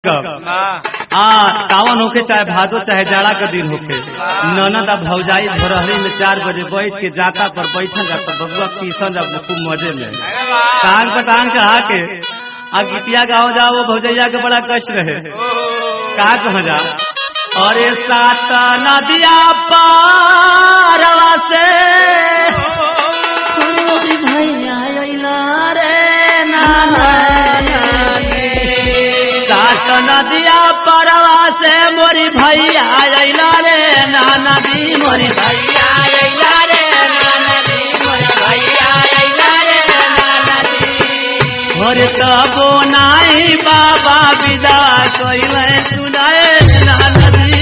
सावन होके चाहे भादो चाहे जाड़ा का दिन होके ननद आ भौजाई भोरहरी में 4 बजे बैठ के जाता पर बैठन जाता बबुआ पीसन जब खूब मजे में टांग पर टांग चढ़ा के आ गीतिया गाओ जाओ वो भौजैया के बड़ा कष्ट रहे कहा कहा जा। अरे सात नदिया पारवा से भैया रे सात नदिया परवा से मोरी भैया अइला रे नाना दी मोरी भैया अइला रे नाना दी मोरी भैया अइला रे नाना दी मोरे तबो नाई बाबा विदा कइले सुनाए नाना दी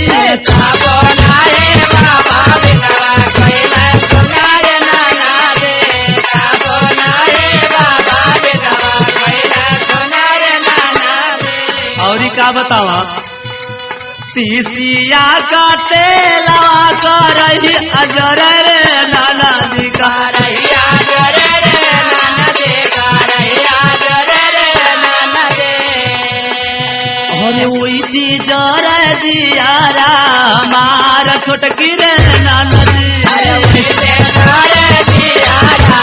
तबो नाई बाबा विदा कइले सुनाए नाना दी तबो नाई बाबा विदा कइले सुनाए नाना दी। और का बतावा तीसिया का तेला करही अजर रे नाना जी करही अजर रे नाना जी करही अजर रे नाना जी होने ओई दी जर दियारा मार छोटकी रे नाना जी अरे ओई दे जर दियारा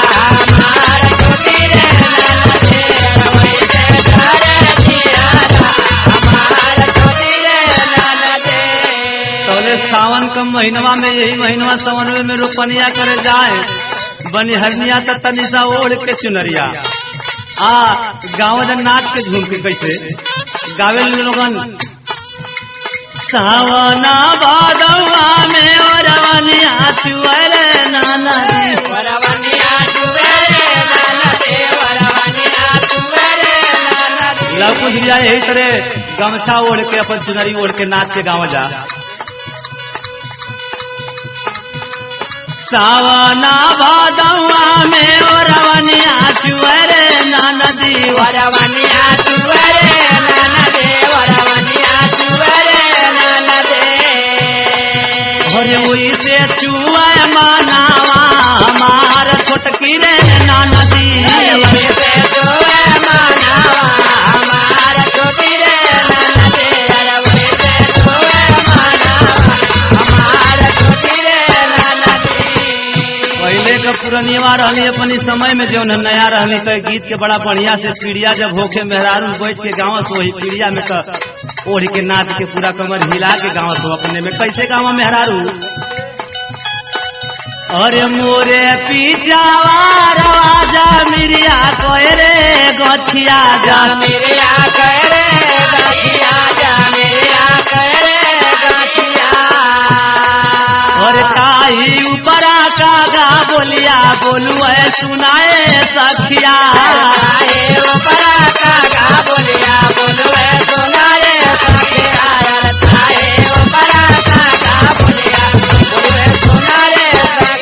मार छोटकी रे नाना जी अरे ओई दे जर दियारा मार छोटकी रे नाना जी। तोले सावन का महीनवा में यही महीनवा सावन में रोपनिया करे जाए बनिहरनिया तनी सा ओढ़ के चुनरिया गाँव जन नाच के झूम के कैसे गावे लोगन सावना भादवा में ओरवनिया चुअरे नाना जी ओरवनिया चुअरे नाना जी ओरवनिया चुअरे नाना जी। लव कुछ लिया यही तरह गमछा ओढ़ के अपन चुनरी ओढ़ के नाच के गाँव जा। सावना भादवा में ओरवनिया चुअरे नाना जी ओरवनिया चुअरे नाना जी ओरवनिया चुअरे नाना जी होरे ओई से चुआ मानावा हमार छोटकी रे नाना जी ओई से चुआ मानावा हमार छोटकी रे नाना जी अरे ओई से चुआ मानावा हमार छोटकी रे नाना जी। पहले का पुरनिया रहनी अपनी समय में जो नया रहनी तो गीत के बड़ा बढ़िया से पीड़िया जब होके मेहरारू बैठ के गाँव तो वही पीड़िया में तो ओढ़ के नाच के पूरा कमर हिला के गाँव तो अपने में कैसे गाँव मेहरारू अरे मोरे पीछावा राजा मिरिया कहे रे गछिया जा मिरिया कहे रे गछिया जा मिरिया कहे रे गछिया और काई ऊपरा का गा बोलिया बोलू है सुनाए सखिया ऊपरा का गा बोलिया बोलू